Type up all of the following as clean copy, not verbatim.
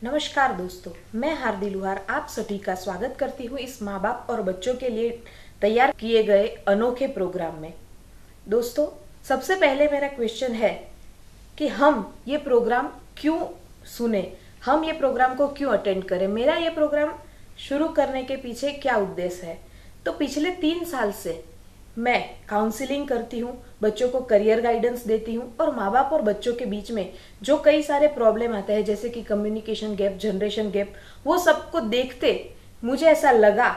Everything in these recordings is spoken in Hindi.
नमस्कार दोस्तों, मैं हार्दी लुहार आप सभी का स्वागत करती हूँ इस माँ बाप और बच्चों के लिए तैयार किए गए अनोखे प्रोग्राम में। दोस्तों, सबसे पहले मेरा क्वेश्चन है कि हम ये प्रोग्राम क्यों सुने, हम ये प्रोग्राम को क्यों अटेंड करें। मेरा ये प्रोग्राम शुरू करने के पीछे क्या उद्देश्य है। तो पिछले 3 साल से मैं काउंसलिंग करती हूँ, बच्चों को करियर गाइडेंस देती हूँ और माँ बाप और बच्चों के बीच में जो कई सारे प्रॉब्लम आते हैं जैसे कि कम्युनिकेशन गैप, जनरेशन गैप, वो सबको देखते मुझे ऐसा लगा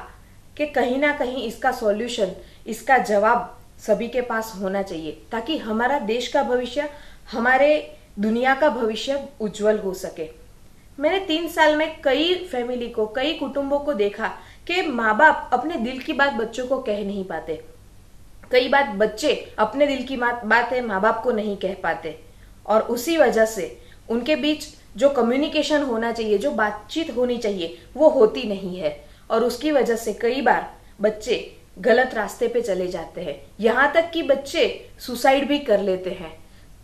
कि कहीं ना कहीं इसका सॉल्यूशन, इसका जवाब सभी के पास होना चाहिए ताकि हमारा देश का भविष्य, हमारे दुनिया का भविष्य उज्जवल हो सके। मैंने 3 साल में कई फैमिली को, कई कुटुंबों को देखा कि माँ बाप अपने दिल की बात बच्चों को कह नहीं पाते। कई बार बच्चे अपने दिल की बातें माँ बाप को नहीं कह पाते और उसी वजह से उनके बीच जो कम्युनिकेशन होना चाहिए, जो बातचीत होनी चाहिए, वो होती नहीं है और उसकी वजह से कई बार बच्चे गलत रास्ते पे चले जाते हैं, यहाँ तक कि बच्चे सुसाइड भी कर लेते हैं।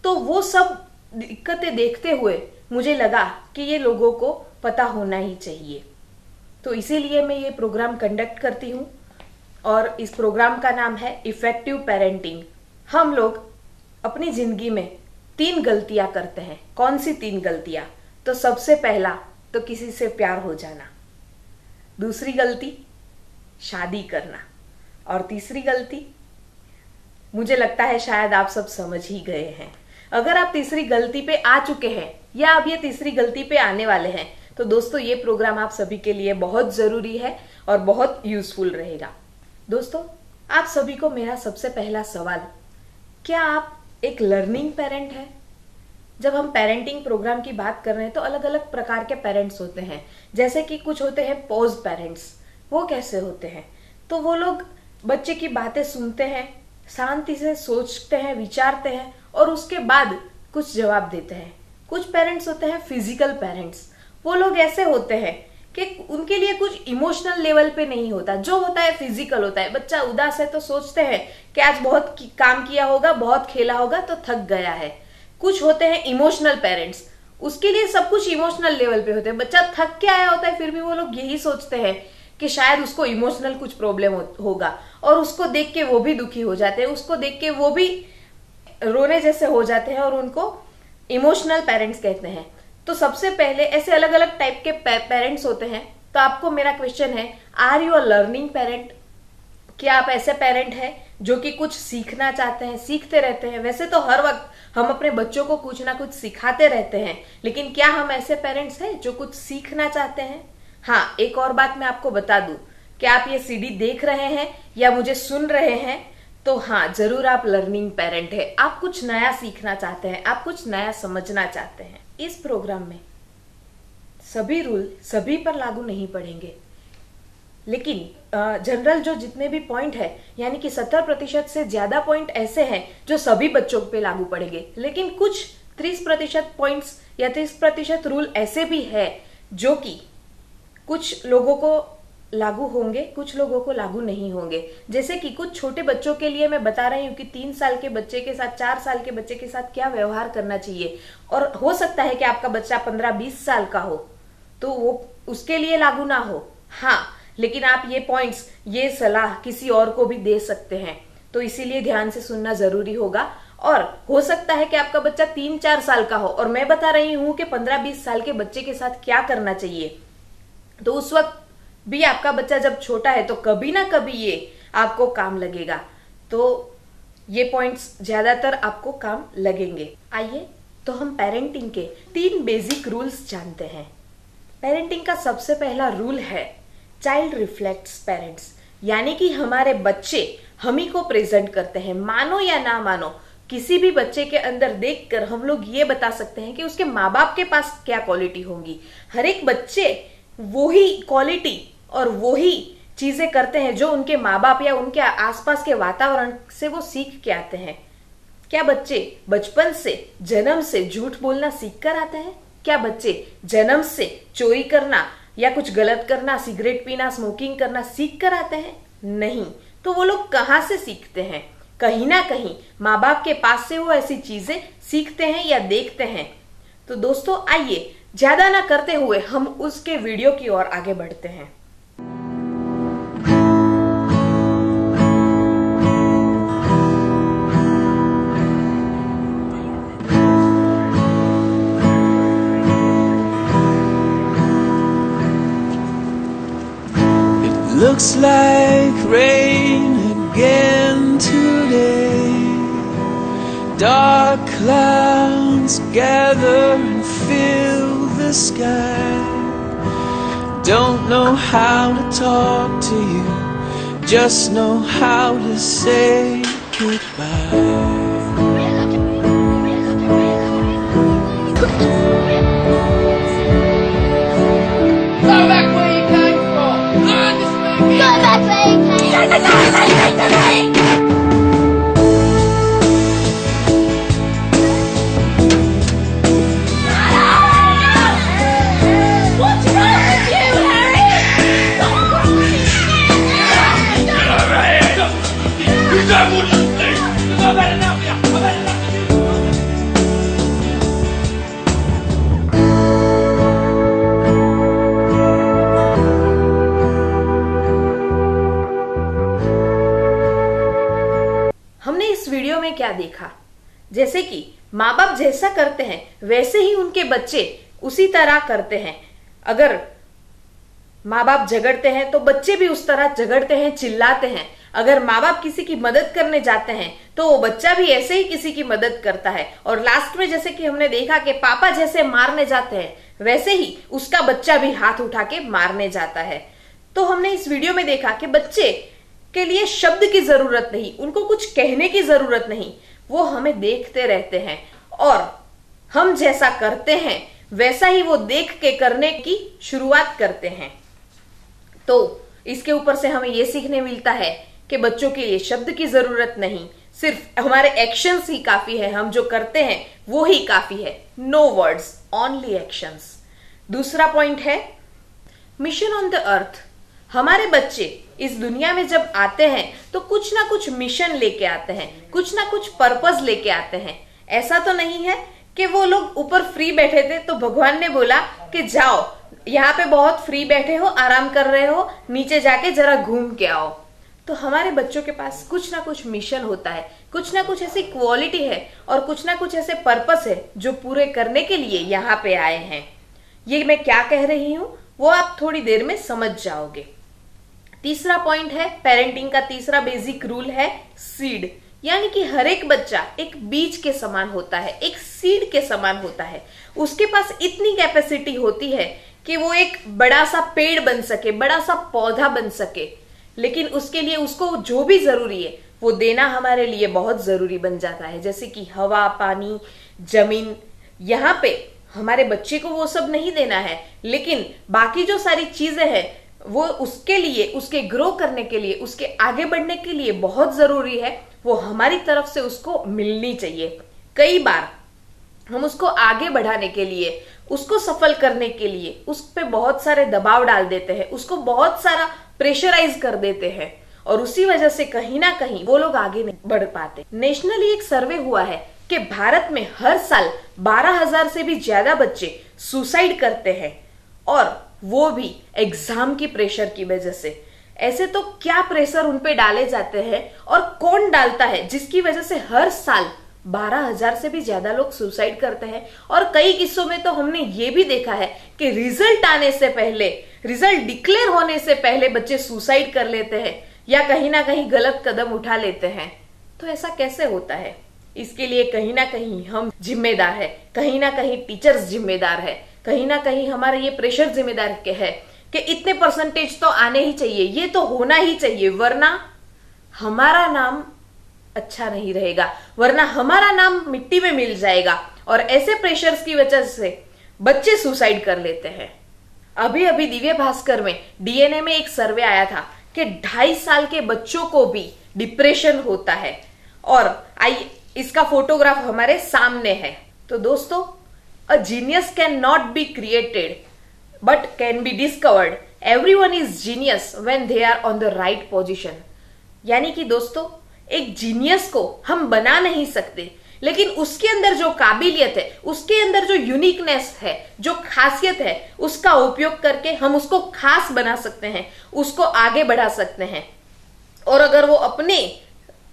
तो वो सब दिक्कतें देखते हुए मुझे लगा कि ये लोगों को पता होना ही चाहिए। तो इसीलिए मैं ये प्रोग्राम कंडक्ट करती हूँ और इस प्रोग्राम का नाम है इफेक्टिव पेरेंटिंग। हम लोग अपनी जिंदगी में 3 गलतियां करते हैं। कौन सी 3 गलतियां? तो सबसे पहला तो किसी से प्यार हो जाना, दूसरी गलती शादी करना और तीसरी गलती मुझे लगता है शायद आप सब समझ ही गए हैं। अगर आप तीसरी गलती पे आ चुके हैं या अब ये तीसरी गलती पे आने वाले हैं तो दोस्तों ये प्रोग्राम आप सभी के लिए बहुत जरूरी है और बहुत यूजफुल रहेगा। दोस्तों, आप सभी को मेरा सबसे पहला सवाल, क्या आप एक लर्निंग पेरेंट हैं? जब हम पेरेंटिंग प्रोग्राम की बात कर रहे हैं तो अलग अलग प्रकार के पेरेंट्स होते हैं। जैसे कि कुछ होते हैं पॉज पेरेंट्स। वो कैसे होते हैं? तो वो लोग बच्चे की बातें सुनते हैं, शांति से सोचते हैं, विचारते हैं और उसके बाद कुछ जवाब देते हैं। कुछ पेरेंट्स होते हैं फिजिकल पेरेंट्स। वो लोग ऐसे होते हैं कि उनके लिए कुछ इमोशनल लेवल पे नहीं होता, जो होता है फिजिकल होता है। बच्चा उदास है तो सोचते हैं कि आज बहुत काम किया होगा, बहुत खेला होगा तो थक गया है। कुछ होते हैं इमोशनल पेरेंट्स, उसके लिए सब कुछ इमोशनल लेवल पे होते हैं। बच्चा थक के आया होता है फिर भी वो लोग यही सोचते हैं कि शायद उसको इमोशनल कुछ प्रॉब्लम होगा और उसको देख के वो भी दुखी हो जाते हैं, उसको देख के वो भी रोने जैसे हो जाते हैं और उनको इमोशनल पेरेंट्स कहते हैं। तो सबसे पहले ऐसे अलग अलग टाइप के पेरेंट्स होते हैं। तो आपको मेरा क्वेश्चन है, are you a learning parent? क्या आप ऐसे पेरेंट हैं जो कि कुछ सीखना चाहते हैं, सीखते रहते हैं? वैसे तो हर वक्त हम अपने बच्चों को कुछ ना कुछ सिखाते रहते हैं, लेकिन क्या हम ऐसे पेरेंट्स हैं जो कुछ सीखना चाहते हैं? हाँ, एक और बात मैं आपको बता दूं, क्या आप ये सीडी देख रहे हैं या मुझे सुन रहे हैं तो हाँ, जरूर आप लर्निंग पेरेंट है। आप कुछ नया सीखना चाहते हैं, आप कुछ नया समझना चाहते हैं। इस प्रोग्राम में सभी रूल सभी पर लागू नहीं पड़ेंगे, लेकिन जनरल जो जितने भी पॉइंट है, यानी कि 70% से ज्यादा पॉइंट ऐसे हैं जो सभी बच्चों पे लागू पड़ेंगे। लेकिन कुछ 30% पॉइंट्स या 30% रूल ऐसे भी है जो कि कुछ लोगों को लागू होंगे, कुछ लोगों को लागू नहीं होंगे। जैसे कि कुछ छोटे बच्चों के लिए मैं बता रही हूँ कि 3 साल के बच्चे के साथ, 4 साल के बच्चे के साथ क्या व्यवहार करना चाहिए। और हो सकता है कि आपका बच्चा 15-20 साल का हो तो वो उसके लिए लागू ना हो। हाँ, लेकिन आप ये पॉइंट्स, ये सलाह किसी और को भी दे सकते हैं, तो इसीलिए ध्यान से सुनना जरूरी होगा। और हो सकता है कि आपका बच्चा 3-4 साल का हो और मैं बता रही हूँ कि 15-20 साल के बच्चे के साथ क्या करना चाहिए, तो उस वक्त भी आपका बच्चा जब छोटा है तो कभी ना कभी ये आपको काम लगेगा। तो ये पॉइंट्स ज्यादातर आपको काम लगेंगे। आइए तो हम पेरेंटिंग के 3 बेसिक रूल्स जानते हैं। पेरेंटिंग का सबसे पहला रूल है चाइल्ड रिफ्लेक्ट्स पेरेंट्स, यानी कि हमारे बच्चे हम ही को प्रेजेंट करते हैं। मानो या ना मानो, किसी भी बच्चे के अंदर देखकर हम लोग ये बता सकते हैं कि उसके माँ बाप के पास क्या क्वालिटी होंगी। हर एक बच्चे वही क्वालिटी और वही चीजें करते हैं जो उनके माँ बाप या उनके आसपास के वातावरण से वो सीख के आते हैं। क्या बच्चे बचपन से, जन्म से झूठ बोलना सीख कर आते हैं? क्या बच्चे जन्म से चोरी करना या कुछ गलत करना, सिगरेट पीना, स्मोकिंग करना सीख कर आते हैं? नहीं। तो वो लोग कहाँ से सीखते हैं? कहीं ना कहीं माँ बाप के पास से वो ऐसी चीजें सीखते हैं या देखते हैं। तो दोस्तों आइए ज्यादा ना करते हुए हम उसके वीडियो की ओर आगे बढ़ते हैं। Looks like rain again today. Dark clouds gather and fill the sky. Don't know how to talk to you, just know how to say goodbye. हमने इस वीडियो में क्या देखा? जैसे कि माँ बाप जैसा करते हैं वैसे ही उनके बच्चे उसी तरह करते हैं। अगर माँ बाप झगड़ते हैं तो बच्चे भी उस तरह झगड़ते हैं, चिल्लाते हैं। अगर माँ बाप किसी की मदद करने जाते हैं तो वो बच्चा भी ऐसे ही किसी की मदद करता है। और लास्ट में जैसे कि हमने देखा कि पापा जैसे मारने जाते हैं वैसे ही उसका बच्चा भी हाथ उठा के मारने जाता है। तो हमने इस वीडियो में देखा कि बच्चे के लिए शब्द की जरूरत नहीं, उनको कुछ कहने की जरूरत नहीं, वो हमें देखते रहते हैं और हम जैसा करते हैं वैसा ही वो देख के करने की शुरुआत करते हैं। तो इसके ऊपर से हमें ये सीखने मिलता है कि बच्चों के लिए शब्द की जरूरत नहीं, सिर्फ हमारे एक्शंस ही काफी है। हम जो करते हैं वो ही काफी है। No words, only actions. दूसरा पॉइंट है मिशन ऑन द अर्थ। हमारे बच्चे इस दुनिया में जब आते हैं तो कुछ ना कुछ मिशन लेके आते हैं, कुछ ना कुछ पर्पस लेके आते हैं। ऐसा तो नहीं है कि वो लोग ऊपर फ्री बैठे थे तो भगवान ने बोला कि जाओ, यहाँ पे बहुत फ्री बैठे हो, आराम कर रहे हो, नीचे जाके जरा घूम के आओ। तो हमारे बच्चों के पास कुछ ना कुछ मिशन होता है, कुछ ना कुछ ऐसी क्वालिटी है और कुछ ना कुछ ऐसे पर्पस है जो पूरे करने के लिए यहाँ पे आए हैं। ये मैं क्या कह रही हूँ वो आप थोड़ी देर में समझ जाओगे। तीसरा पॉइंट है पेरेंटिंग का तीसरा बेसिक रूल है सीड, यानी कि हर एक बच्चा एक बीज के समान होता है, एक सीड के समान होता है। उसके पास इतनी कैपेसिटी होती है कि वो एक बड़ा सा पेड़ बन सके, बड़ा सा पौधा बन सके। लेकिन उसके लिए उसको जो भी जरूरी है वो देना हमारे लिए बहुत जरूरी बन जाता है, जैसे कि हवा, पानी, जमीन। यहाँ पे हमारे बच्चे को वो सब नहीं देना है, लेकिन बाकी जो सारी चीजें हैं वो उसके लिए, उसके ग्रो करने के लिए, उसके आगे बढ़ने के लिए बहुत जरूरी है। वो हमारी तरफ से उसको मिलनी चाहिए। कई बार हम उसको आगे बढ़ाने के लिए, उसको सफल करने के लिए उस पे बहुत सारे दबाव डाल देते हैं, उसको बहुत सारा प्रेशराइज कर देते हैं और उसी वजह से कहीं ना कहीं वो लोग आगे नहीं बढ़ पाते। नेशनली एक सर्वे हुआ है कि भारत में हर साल 12,000 से भी ज्यादा बच्चे सुसाइड करते हैं और वो भी एग्जाम की प्रेशर की वजह से। ऐसे तो क्या प्रेशर उन पे डाले जाते हैं और कौन डालता है जिसकी वजह से हर साल 12,000 से भी ज्यादा लोग सुसाइड करते हैं। और कई किस्सों में तो हमने ये भी देखा है कि रिजल्ट आने से पहले, रिजल्ट डिक्लेयर होने से पहले बच्चे सुसाइड कर लेते हैं या कहीं ना कहीं गलत कदम उठा लेते हैं। तो ऐसा कैसे होता है? इसके लिए कहीं ना कहीं हम जिम्मेदार है, कहीं ना कहीं टीचर्स जिम्मेदार है, कहीं ना कहीं हमारा ये प्रेशर जिम्मेदार के है कि इतने परसेंटेज तो आने ही चाहिए, ये तो होना ही चाहिए, वरना हमारा नाम अच्छा नहीं रहेगा, वरना हमारा नाम मिट्टी में मिल जाएगा। और ऐसे प्रेशर्स की वजह से बच्चे सुसाइड कर लेते हैं। अभी अभी दिव्य भास्कर में डीएनए में एक सर्वे आया था कि 2.5 साल के बच्चों को भी डिप्रेशन होता है। और इसका फोटोग्राफ हमारे सामने है। तो दोस्तों, a genius cannot be created but can be discovered. Everyone is genius when they are on the right position. यानी कि दोस्तों, एक जीनियस को हम बना नहीं सकते, लेकिन उसके अंदर जो काबिलियत है, उसके अंदर जो यूनिकनेस है, जो खासियत है, उसका उपयोग करके हम उसको खास बना सकते हैं, उसको आगे बढ़ा सकते हैं। और अगर वो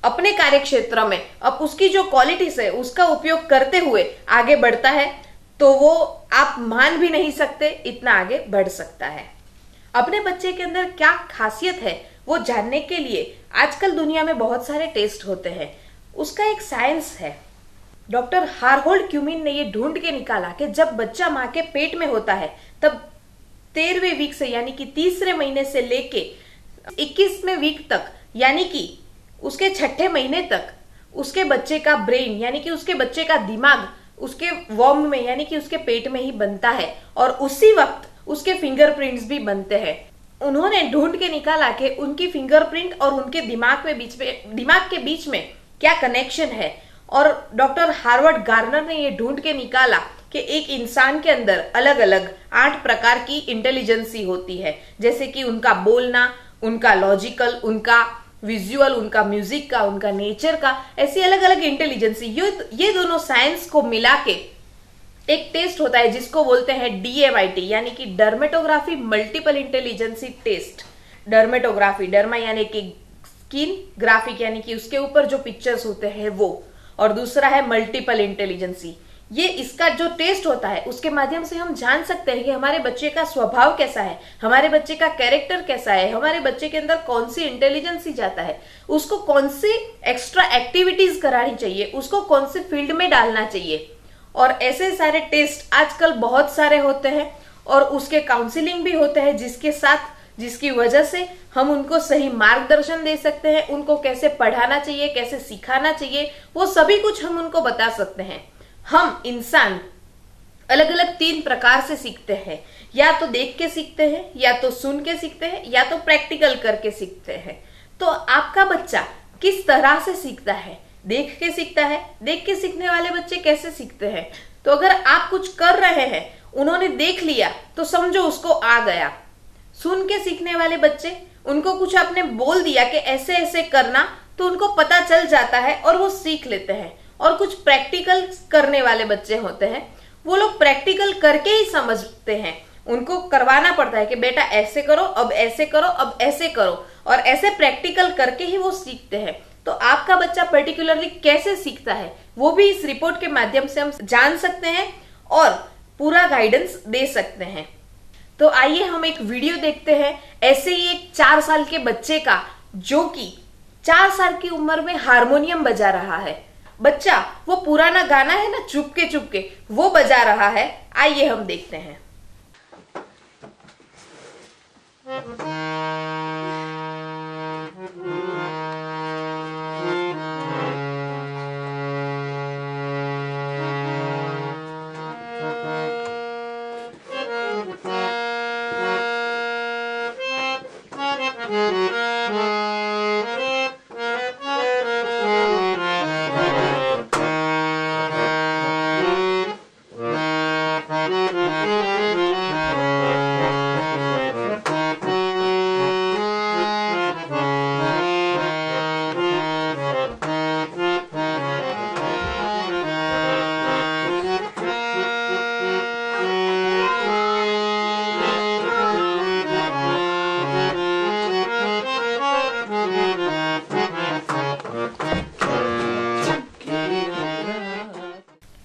अपने कार्य क्षेत्र में अब उसकी जो क्वालिटीज है उसका उपयोग करते हुए आगे बढ़ता है, तो वो आप मान भी नहीं सकते इतना आगे बढ़ सकता है। अपने बच्चे के अंदर क्या खासियत है वो जानने के लिए आजकल दुनिया में बहुत सारे टेस्ट होते हैं। उसका एक साइंस है। डॉक्टर हारोल्ड क्यूमिन ने ये ढूंढ के निकाला कि जब बच्चा माँ के पेट में होता है तब 13वें वीक से यानी कि तीसरे महीने से लेके 21वें वीक तक यानी कि उसके 6ठे महीने तक उसके बच्चे का ब्रेन यानी कि उसके बच्चे का दिमाग उसके वॉर्म में यानी कि उसके पेट में ही बनता है और उसी वक्त उसके फिंगरप्रिंट्स भी बनते हैं। उन्होंने ढूंढ के निकाला कि उनकी फिंगरप्रिंट और उनके दिमाग के बीच में क्या कनेक्शन है। और डॉक्टर हार्वर्ड गार्नर ने ये ढूंढ के निकाला कि एक इंसान के अंदर अलग अलग 8 प्रकार की इंटेलिजेंसी होती है, जैसे कि उनका बोलना, उनका लॉजिकल, उनका विजुअल, उनका म्यूजिक का, उनका नेचर का, ऐसी अलग अलग इंटेलिजेंसी। ये दोनों साइंस को मिला के एक टेस्ट होता है जिसको बोलते हैं DMIT यानी कि डर्मेटोग्राफी मल्टीपल इंटेलिजेंसी टेस्ट। डर्मेटोग्राफी, डर्मा यानी कि स्किन, ग्राफिक यानी कि उसके ऊपर जो पिक्चर्स होते हैं वो, और दूसरा है मल्टीपल इंटेलिजेंसी। ये इसका जो टेस्ट होता है उसके माध्यम से हम जान सकते हैं कि हमारे बच्चे का स्वभाव कैसा है, हमारे बच्चे का कैरेक्टर कैसा है, हमारे बच्चे के अंदर कौन सी इंटेलिजेंसी जाता है, उसको कौन सी एक्स्ट्रा एक्टिविटीज करानी चाहिए, उसको कौन से फील्ड में डालना चाहिए। और ऐसे सारे टेस्ट आजकल बहुत सारे होते हैं और उसके काउंसलिंग भी होते हैं जिसकी वजह से हम उनको सही मार्गदर्शन दे सकते हैं, उनको कैसे पढ़ाना चाहिए, कैसे सिखाना चाहिए, वो सभी कुछ हम उनको बता सकते हैं। हम इंसान अलग अलग 3 प्रकार से सीखते हैं, या तो देख के सीखते हैं, या तो सुन के सीखते हैं, या तो प्रैक्टिकल करके सीखते हैं। तो आपका बच्चा किस तरह से सीखता है? देख के सीखता है। देख के सीखने वाले बच्चे कैसे सीखते हैं? तो अगर आप कुछ कर रहे हैं, उन्होंने देख लिया तो समझो उसको आ गया। सुन के सीखने वाले बच्चे, उनको कुछ आपने बोल दिया कि ऐसे ऐसे करना, तो उनको पता चल जाता है और वो सीख लेते हैं। और कुछ प्रैक्टिकल करने वाले बच्चे होते हैं, वो लोग प्रैक्टिकल करके ही समझते हैं, उनको करवाना पड़ता है कि बेटा ऐसे करो, अब ऐसे करो, अब ऐसे करो, और ऐसे प्रैक्टिकल करके ही वो सीखते हैं। तो आपका बच्चा पर्टिकुलरली कैसे सीखता है वो भी इस रिपोर्ट के माध्यम से हम जान सकते हैं और पूरा गाइडेंस दे सकते हैं। तो आइए हम एक वीडियो देखते हैं ऐसे ही एक 4 साल के बच्चे का, जो कि 4 साल की उम्र में हारमोनियम बजा रहा है। बच्चा वो पुराना गाना है ना, चुपके वो बजा रहा है। आइए हम देखते हैं।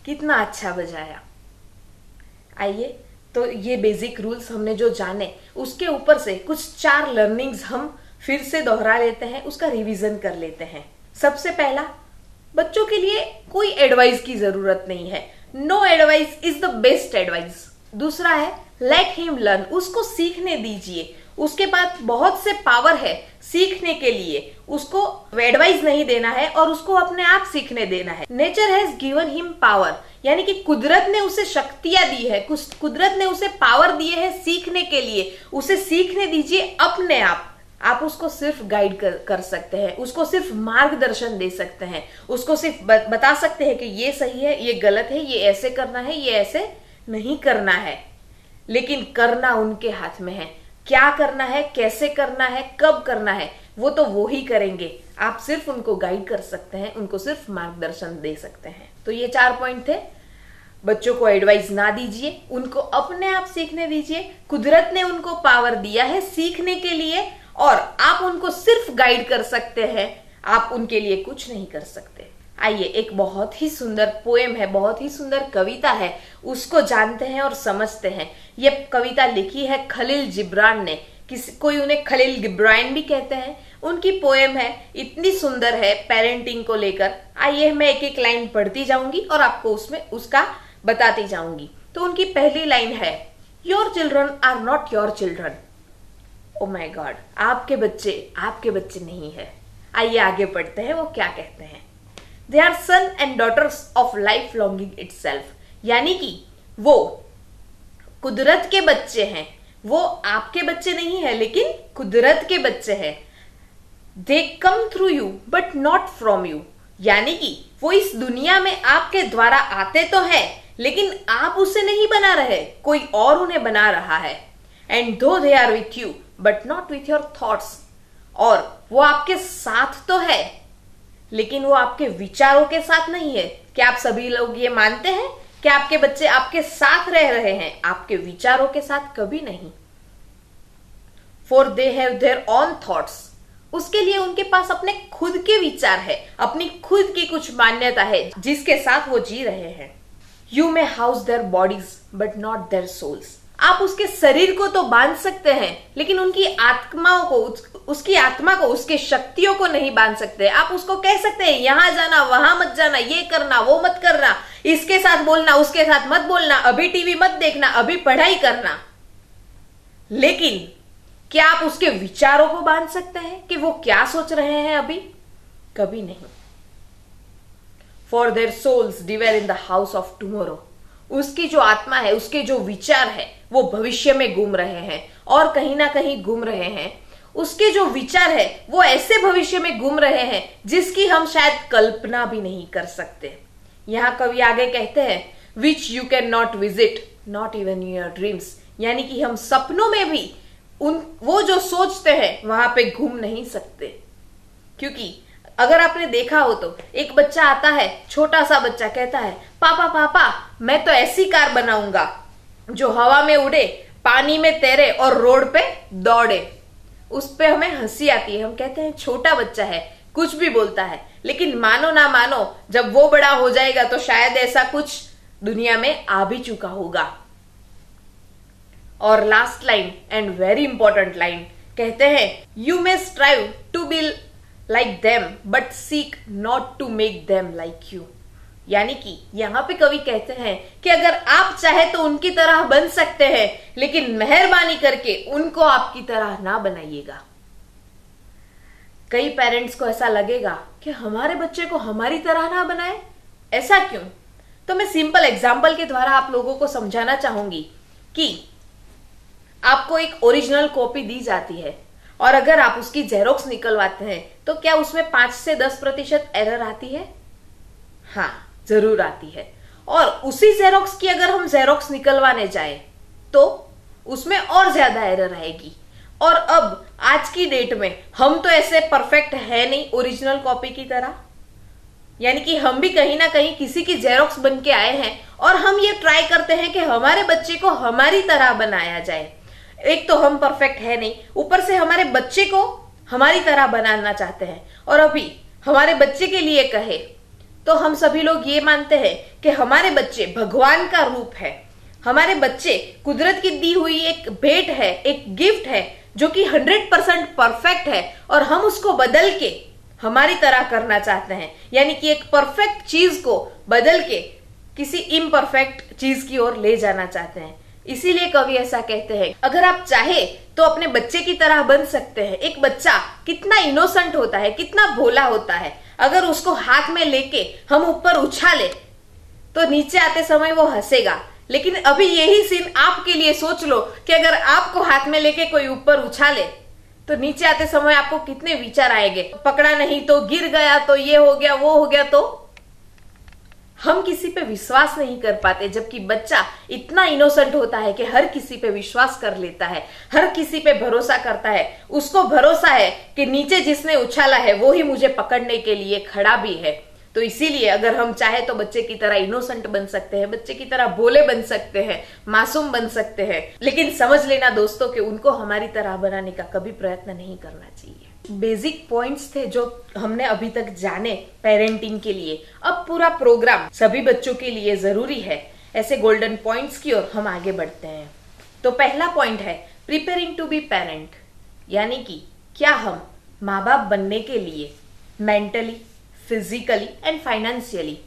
कितना अच्छा बजाया। आइए, तो ये बेसिक रूल्स हमने जो जाने, उसके ऊपर से कुछ 4 लर्निंग्स हम फिर से दोहरा लेते हैं, उसका रिवीजन कर लेते हैं। सबसे पहला, बच्चों के लिए कोई एडवाइस की जरूरत नहीं है। No advice is the best advice. दूसरा है लेट हिम लर्न, उसको सीखने दीजिए। उसके पास बहुत से पावर है सीखने के लिए, उसको एडवाइस नहीं देना है और उसको अपने आप सीखने देना है। Nature has given him power, यानी कि कुदरत ने उसे शक्तियां दी है, कुदरत ने उसे पावर दिए है सीखने के लिए। उसे सीखने दीजिए अपने आप उसको सिर्फ गाइड कर सकते हैं, उसको सिर्फ मार्गदर्शन दे सकते हैं, उसको सिर्फ बता सकते हैं कि ये सही है, ये गलत है, ये ऐसे करना है, ये ऐसे नहीं करना है। लेकिन करना उनके हाथ में है। क्या करना है, कैसे करना है, कब करना है, वो तो वो ही करेंगे, आप सिर्फ उनको गाइड कर सकते हैं, उनको सिर्फ मार्गदर्शन दे सकते हैं। तो ये 4 पॉइंट थे। बच्चों को एडवाइस ना दीजिए, उनको अपने आप सीखने दीजिए। कुदरत ने उनको पावर दिया है सीखने के लिए और आप उनको सिर्फ गाइड कर सकते हैं, आप उनके लिए कुछ नहीं कर सकते। आइए, एक बहुत ही सुंदर पोएम है, बहुत ही सुंदर कविता है, उसको जानते हैं और समझते हैं। ये कविता लिखी है खलील जिब्रान ने, कोई उन्हें खलील गिब्रान भी कहते हैं। उनकी पोएम है, इतनी सुंदर है पेरेंटिंग को लेकर। आइए मैं एक एक लाइन पढ़ती जाऊंगी और आपको उसमें उसका बताती जाऊंगी। तो उनकी पहली लाइन है, your children are not your children. Oh my god, आपके बच्चे नहीं है। आइए आगे पढ़ते हैं वो क्या कहते हैं। They are son and daughters of life longing itself, यानी कि वो कुदरत के बच्चे हैं, वो आपके बच्चे नहीं है लेकिन कुदरत के बच्चे हैं। They come through you but not from you, यानी कि वो इस दुनिया में आपके द्वारा आते तो है लेकिन आप उसे नहीं बना रहे, कोई और उन्हें बना रहा है। And though they are with you but not with your thoughts, और वो आपके साथ तो है लेकिन वो आपके विचारों के साथ नहीं है। क्या आप सभी लोग ये मानते हैं कि आपके बच्चे आपके साथ रह रहे हैं, आपके विचारों के साथ कभी नहीं। For they have their own thoughts, उसके लिए उनके पास अपने खुद के विचार है, अपनी खुद की कुछ मान्यता है जिसके साथ वो जी रहे हैं। You may house their bodies but not their souls, आप उसके शरीर को तो बांध सकते हैं लेकिन उनकी आत्माओं को, उसकी आत्मा को, उसके शक्तियों को नहीं बांध सकते। आप उसको कह सकते हैं यहां जाना, वहां मत जाना, ये करना, वो मत करना, इसके साथ बोलना, उसके साथ मत बोलना, अभी टीवी मत देखना, अभी पढ़ाई करना, लेकिन क्या आप उसके विचारों को बांध सकते हैं कि वो क्या सोच रहे हैं अभी? कभी नहीं। For their souls dwell in the house of tomorrow, उसकी जो आत्मा है, उसके जो विचार है वो भविष्य में घूम रहे हैं और कहीं ना कहीं घूम रहे हैं। उसके जो विचार है वो ऐसे भविष्य में घूम रहे हैं जिसकी हम शायद कल्पना भी नहीं कर सकते। यहां कवि आगे कहते हैं, which you can not visit not even in your dreams, यानी कि हम सपनों में भी वो जो सोचते हैं वहां पे घूम नहीं सकते। क्योंकि अगर आपने देखा हो तो एक बच्चा आता है, छोटा सा बच्चा कहता है, पापा पापा मैं तो ऐसी कार बनाऊंगा जो हवा में उड़े, पानी में तैरे और रोड पे दौड़े। उस पे हमें हंसी आती है, हम कहते हैं छोटा बच्चा है, कुछ भी बोलता है। लेकिन मानो ना मानो, जब वो बड़ा हो जाएगा तो शायद ऐसा कुछ दुनिया में आ भी चुका होगा। और last line and very important line कहते हैं, you may strive to be like them but seek not to make them like you, यानी कि यहां पे कवि कहते हैं कि अगर आप चाहे तो उनकी तरह बन सकते हैं लेकिन मेहरबानी करके उनको आपकी तरह ना बनाइएगा। कई पेरेंट्स को ऐसा लगेगा कि हमारे बच्चे को हमारी तरह ना बनाए, ऐसा क्यों? तो मैं सिंपल एग्जाम्पल के द्वारा आप लोगों को समझाना चाहूंगी कि आपको एक ओरिजिनल कॉपी दी जाती है और अगर आप उसकी जेरोक्स निकलवाते हैं तो क्या उसमें 5 से 10% एरर आती है? हाँ, जरूर आती है। और उसी जेरोक्स की अगर हम जेरोक्स निकलवाने जाए तो उसमें और ज्यादा एरर आएगी। और अब आज की डेट में हम तो ऐसे परफेक्ट है नहीं ओरिजिनल कॉपी की तरह, यानी कि हम भी कहीं ना कहीं किसी की जेरोक्स बन के आए हैं और हम ये ट्राई करते हैं कि हमारे बच्चे को हमारी तरह बनाया जाए। एक तो हम परफेक्ट है नहीं, ऊपर से हमारे बच्चे को हमारी तरह बनाना चाहते हैं। और अभी हमारे बच्चे के लिए कहे तो हम सभी लोग ये मानते हैं कि हमारे बच्चे भगवान का रूप है, हमारे बच्चे कुदरत की दी हुई एक भेंट है, एक गिफ्ट है जो कि 100% परफेक्ट है और हम उसको बदल के हमारी तरह करना चाहते हैं, यानी कि एक परफेक्ट चीज को बदल के किसी इम्परफेक्ट चीज की ओर ले जाना चाहते हैं। इसीलिए कवि ऐसा कहते हैं, अगर आप चाहे तो अपने बच्चे की तरह बन सकते हैं। एक बच्चा कितना इनोसेंट होता है, कितना भोला होता है, अगर उसको हाथ में लेके हम ऊपर उछाले तो नीचे आते समय वो हंसेगा। लेकिन अभी यही सीन आपके लिए सोच लो कि अगर आपको हाथ में लेके कोई ऊपर उछाले तो नीचे आते समय आपको कितने विचार आएंगे, पकड़ा नहीं तो गिर गया तो ये हो गया वो हो गया। तो हम किसी पे विश्वास नहीं कर पाते, जबकि बच्चा इतना इनोसेंट होता है कि हर किसी पे विश्वास कर लेता है, हर किसी पे भरोसा करता है। उसको भरोसा है कि नीचे जिसने उछाला है वो ही मुझे पकड़ने के लिए खड़ा भी है। तो इसीलिए अगर हम चाहे तो बच्चे की तरह इनोसेंट बन सकते हैं, बच्चे की तरह भोले बन सकते हैं, मासूम बन सकते हैं। लेकिन समझ लेना दोस्तों कि उनको हमारी तरह बनाने का कभी प्रयत्न नहीं करना चाहिए। बेसिक पॉइंट्स थे जो हमने अभी तक जाने पेरेंटिंग के लिए। अब पूरा प्रोग्राम सभी बच्चों के लिए जरूरी है, ऐसे गोल्डन पॉइंट्स की ओर हम आगे बढ़ते हैं। तो पहला पॉइंट है प्रिपेयरिंग टू बी पेरेंट, यानी कि क्या हम माँ बाप बनने के लिए मेंटली, फिजिकली एंड फाइनेंशियली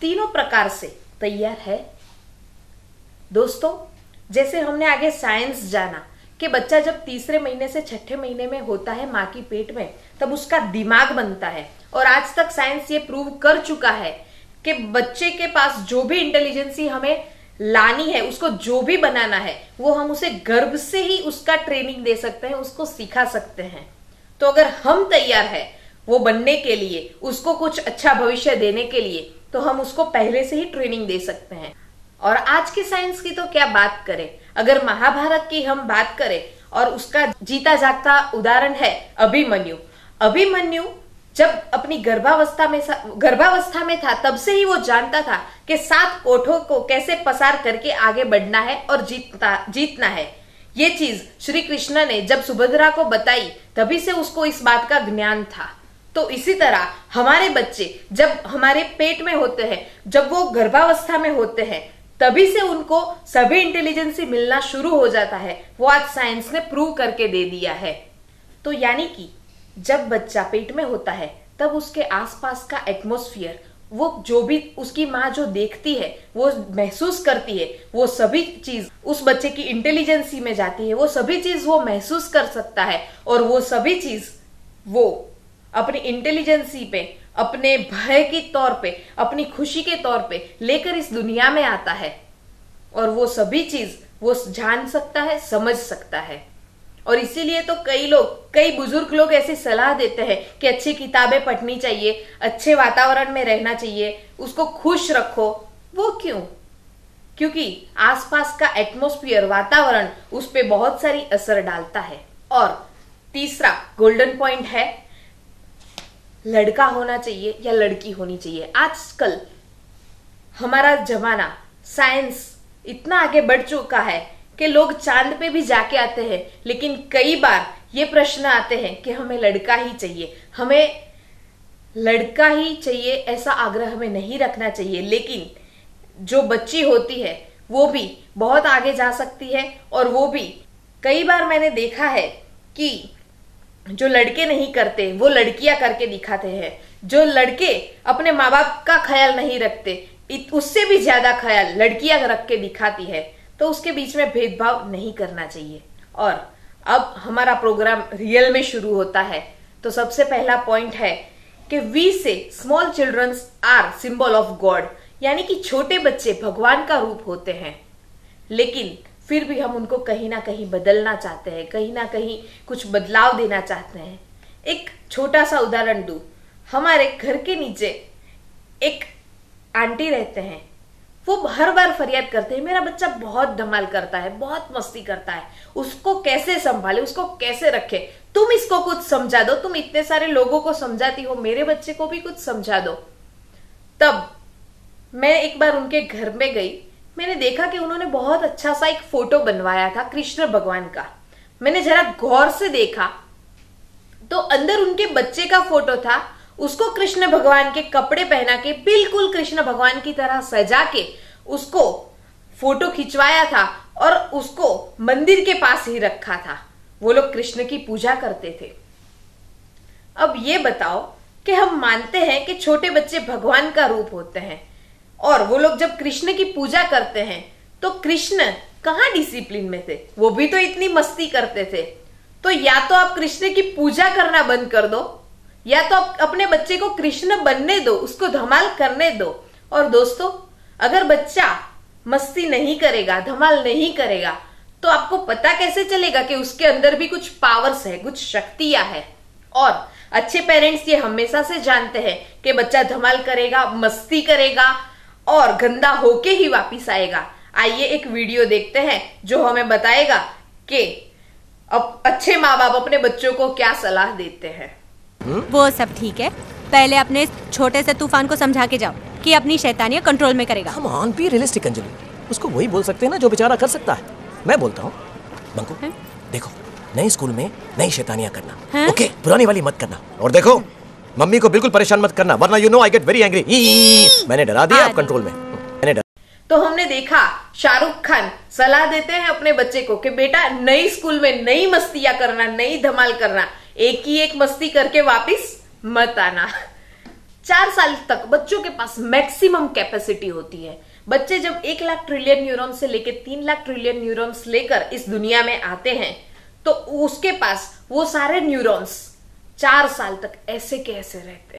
तीनों प्रकार से तैयार है। दोस्तों, जैसे हमने आगे साइंस जाना कि बच्चा जब तीसरे महीने से छठे महीने में होता है माँ की पेट में, तब उसका दिमाग बनता है। और आज तक साइंस ये प्रूव कर चुका है कि बच्चे के पास जो भी इंटेलिजेंसी हमें लानी है, उसको जो भी बनाना है, वो हम उसे गर्भ से ही उसका ट्रेनिंग दे सकते हैं, उसको सिखा सकते हैं। तो अगर हम तैयार है वो बनने के लिए, उसको कुछ अच्छा भविष्य देने के लिए, तो हम उसको पहले से ही ट्रेनिंग दे सकते हैं। और आज की साइंस की तो क्या बात करें, अगर महाभारत की हम बात करें और उसका जीता जागता उदाहरण है अभिमन्यु। अभिमन्यु जब अपनी गर्भावस्था में था, तब से ही वो जानता था कि 7 कोठों को कैसे पसार करके आगे बढ़ना है और जीतना है। ये चीज श्री कृष्ण ने जब सुभद्रा को बताई, तभी से उसको इस बात का ज्ञान था। तो इसी तरह हमारे बच्चे जब हमारे पेट में होते हैं, जब वो गर्भावस्था में होते हैं, तभी से उनको सभी इंटेलिजेंसी मिलना शुरू हो जाता है। वो आज साइंस ने प्रूव करके दे दिया है। तो यानी कि जब बच्चा पेट में होता है, तब उसके आसपास का एटमॉस्फेयर, वो जो भी उसकी माँ जो देखती है, वो महसूस करती है, वो सभी चीज उस बच्चे की इंटेलिजेंसी में जाती है। वो सभी चीज वो महसूस कर सकता है और वो सभी चीज वो अपनी इंटेलिजेंसी पे, अपने भय के तौर पे, अपनी खुशी के तौर पे लेकर इस दुनिया में आता है। और वो सभी चीज वो जान सकता है, समझ सकता है। और इसीलिए तो कई बुजुर्ग लोग ऐसी सलाह देते हैं कि अच्छी किताबें पढ़नी चाहिए, अच्छे वातावरण में रहना चाहिए, उसको खुश रखो। वो क्यों? क्योंकि आसपास का एटमॉस्फेयर, वातावरण उस पे बहुत सारी असर डालता है। और तीसरा गोल्डन पॉइंट है लड़का होना चाहिए या लड़की होनी चाहिए। आजकल हमारा जमाना, साइंस इतना आगे बढ़ चुका है कि लोग चांद पे भी जाके आते हैं, लेकिन कई बार ये प्रश्न आते हैं कि हमें लड़का ही चाहिए, हमें लड़का ही चाहिए, ऐसा आग्रह हमें नहीं रखना चाहिए। लेकिन जो बच्ची होती है वो भी बहुत आगे जा सकती है। और वो भी कई बार मैंने देखा है कि जो लड़के नहीं करते वो लड़कियां करके दिखाते हैं। जो लड़के अपने माँ बाप का ख्याल नहीं रखते, उससे भी ज्यादा ख्याल लड़कियां रख के दिखाती है। तो उसके बीच में भेदभाव नहीं करना चाहिए। और अब हमारा प्रोग्राम रियल में शुरू होता है। तो सबसे पहला पॉइंट है कि we say small childrens are symbol of God, यानी कि छोटे बच्चे भगवान का रूप होते हैं। लेकिन फिर भी हम उनको कहीं ना कहीं बदलना चाहते हैं, कहीं ना कहीं कुछ बदलाव देना चाहते हैं। एक छोटा सा उदाहरण दूं, हमारे घर के नीचे एक आंटी रहते हैं। वो हर बार फरियाद करते हैं, मेरा बच्चा बहुत धमाल करता है, बहुत मस्ती करता है, उसको कैसे संभाले, उसको कैसे रखे, तुम इसको कुछ समझा दो, तुम इतने सारे लोगों को समझाती हो, मेरे बच्चे को भी कुछ समझा दो। तब मैं एक बार उनके घर में गई, मैंने देखा कि उन्होंने बहुत अच्छा सा एक फोटो बनवाया था कृष्ण भगवान का। मैंने जरा गौर से देखा तो अंदर उनके बच्चे का फोटो था, उसको कृष्ण भगवान के कपड़े पहना के, बिल्कुल कृष्ण भगवान की तरह सजा के उसको फोटो खिंचवाया था और उसको मंदिर के पास ही रखा था। वो लोग कृष्ण की पूजा करते थे। अब ये बताओ कि हम मानते हैं कि छोटे बच्चे भगवान का रूप होते हैं, और वो लोग जब कृष्ण की पूजा करते हैं तो कृष्ण कहाँ डिसिप्लिन में थे? वो भी तो इतनी मस्ती करते थे। तो या तो आप कृष्ण की पूजा करना बंद कर दो, या तो आप अपने बच्चे को कृष्ण बनने दो, उसको धमाल करने दो। और दोस्तों, अगर बच्चा मस्ती नहीं करेगा, धमाल नहीं करेगा, तो आपको पता कैसे चलेगा कि उसके अंदर भी कुछ पावर्स है, कुछ शक्तियां है। और अच्छे पेरेंट्स ये हमेशा से जानते हैं कि बच्चा धमाल करेगा, मस्ती करेगा और गंदा होके ही वापिस आएगा। आइए एक वीडियो देखते हैं जो हमें बताएगा कि अब अच्छे माँ बाप अपने बच्चों को क्या सलाह देते हैं। वो सब ठीक है, पहले अपने छोटे से तूफान को समझा के जाओ कि अपनी शैतानियां कंट्रोल में करेगा। हम ऑन बी रियलिस्टिक अंजलि, उसको वही बोल सकते हैं ना जो बेचारा कर सकता है। मैं बोलता हूँ बंकू, देखो नए स्कूल में नई शैतानियां करना, ओके, पुरानी वाली मत करना। और देखो मम्मी को बिल्कुल परेशान मत करना, वरना you know I get very angry. मैंने डरा दिया, आप कंट्रोल में। मैंने तो हमने देखा शाहरुख खान सलाह देते हैं अपने बच्चे को कि बेटा नई स्कूल में नई मस्तियां करना, नई धमाल करना, एक ही एक मस्ती करके वापिस मत आना। 4 साल तक बच्चों के पास मैक्सिमम कैपेसिटी होती है। बच्चे जब 1 लाख ट्रिलियन न्यूरॉन से लेकर 3 लाख ट्रिलियन न्यूरॉन्स लेकर इस दुनिया में आते हैं तो उसके पास वो सारे न्यूरॉन्स 4 साल तक ऐसे के ऐसे रहते हैं।